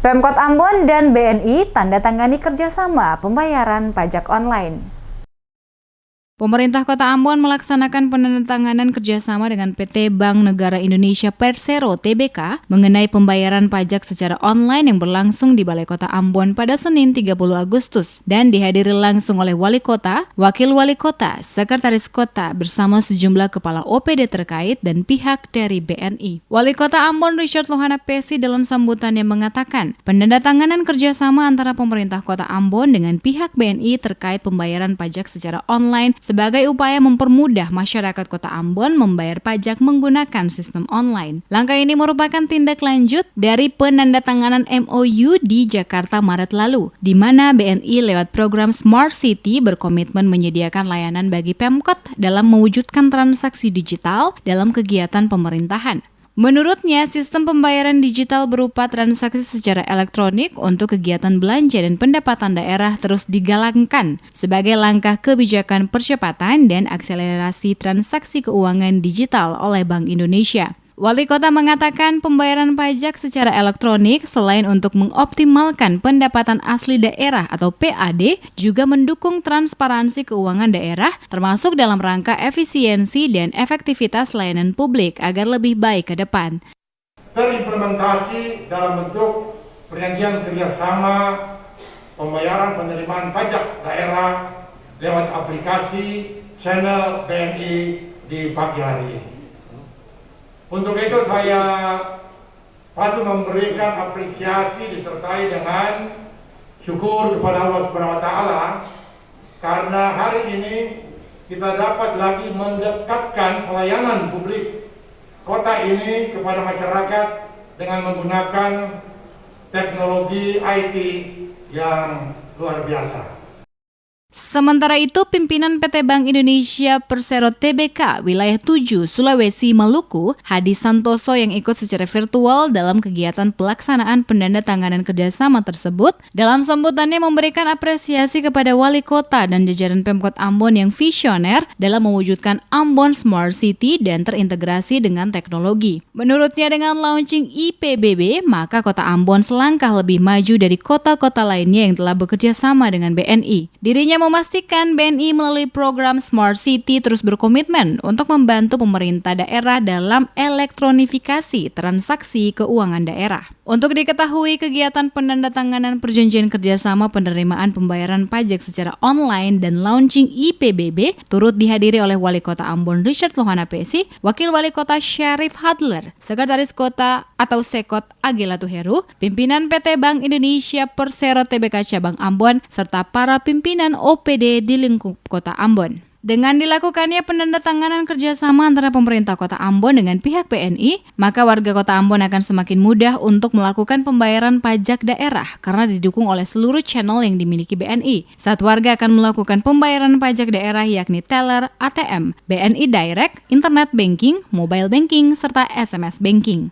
Pemkot Ambon dan BNI tanda tangani kerjasama pembayaran pajak online. Pemerintah Kota Ambon melaksanakan penandatanganan kerjasama dengan PT Bank Negara Indonesia Persero Tbk mengenai pembayaran pajak secara online yang berlangsung di Balai Kota Ambon pada Senin 30 Agustus dan dihadiri langsung oleh Wali Kota, Wakil Wali Kota, Sekretaris Kota bersama sejumlah kepala OPD terkait dan pihak dari BNI. Wali Kota Ambon Richard Lohana Pesi dalam sambutannya mengatakan penandatanganan kerjasama antara pemerintah Kota Ambon dengan pihak BNI terkait pembayaran pajak secara online sebagai upaya mempermudah masyarakat Kota Ambon membayar pajak menggunakan sistem online. Langkah ini merupakan tindak lanjut dari penandatanganan MOU di Jakarta Maret lalu, di mana BNI lewat program Smart City berkomitmen menyediakan layanan bagi Pemkot dalam mewujudkan transaksi digital dalam kegiatan pemerintahan. Menurutnya, sistem pembayaran digital berupa transaksi secara elektronik untuk kegiatan belanja dan pendapatan daerah terus digalakkan sebagai langkah kebijakan percepatan dan akselerasi transaksi keuangan digital oleh Bank Indonesia. Wali Kota mengatakan pembayaran pajak secara elektronik selain untuk mengoptimalkan pendapatan asli daerah atau PAD, juga mendukung transparansi keuangan daerah termasuk dalam rangka efisiensi dan efektivitas layanan publik agar lebih baik ke depan. Terimplementasi dalam bentuk perjanjian kerjasama pembayaran penerimaan pajak daerah lewat aplikasi channel BNI di pagi hari ini. Untuk itu saya patut memberikan apresiasi disertai dengan syukur kepada Allah Subhanahu wa taala karena hari ini kita dapat lagi mendekatkan pelayanan publik kota ini kepada masyarakat dengan menggunakan teknologi IT yang luar biasa. Sementara itu, pimpinan PT Bank Indonesia Persero Tbk wilayah 7 Sulawesi Maluku, Hadi Santoso yang ikut secara virtual dalam kegiatan pelaksanaan penandatanganan kerjasama tersebut, dalam sambutannya memberikan apresiasi kepada Wali Kota dan jajaran Pemkot Ambon yang visioner dalam mewujudkan Ambon Smart City dan terintegrasi dengan teknologi. Menurutnya dengan launching IPBB, maka Kota Ambon selangkah lebih maju dari kota-kota lainnya yang telah bekerja sama dengan BNI. Dirinya memastikan BNI melalui program Smart City terus berkomitmen untuk membantu pemerintah daerah dalam elektronifikasi transaksi keuangan daerah. Untuk diketahui, kegiatan penandatanganan perjanjian kerjasama penerimaan pembayaran pajak secara online dan launching IPBB turut dihadiri oleh Wali Kota Ambon Richard Lohana Pesi, Wakil Wali Kota Syarif Hadler, Sekretaris Kota atau Sekot Agilatu Heru, pimpinan PT Bank Indonesia Persero Tbk Cabang Ambon, serta para pimpinan OPD di lingkup Kota Ambon. Dengan dilakukannya penandatanganan kerjasama antara pemerintah Kota Ambon dengan pihak BNI, maka warga Kota Ambon akan semakin mudah untuk melakukan pembayaran pajak daerah karena didukung oleh seluruh channel yang dimiliki BNI. Saat warga akan melakukan pembayaran pajak daerah yakni teller, ATM, BNI Direct, Internet Banking, Mobile Banking, serta SMS Banking.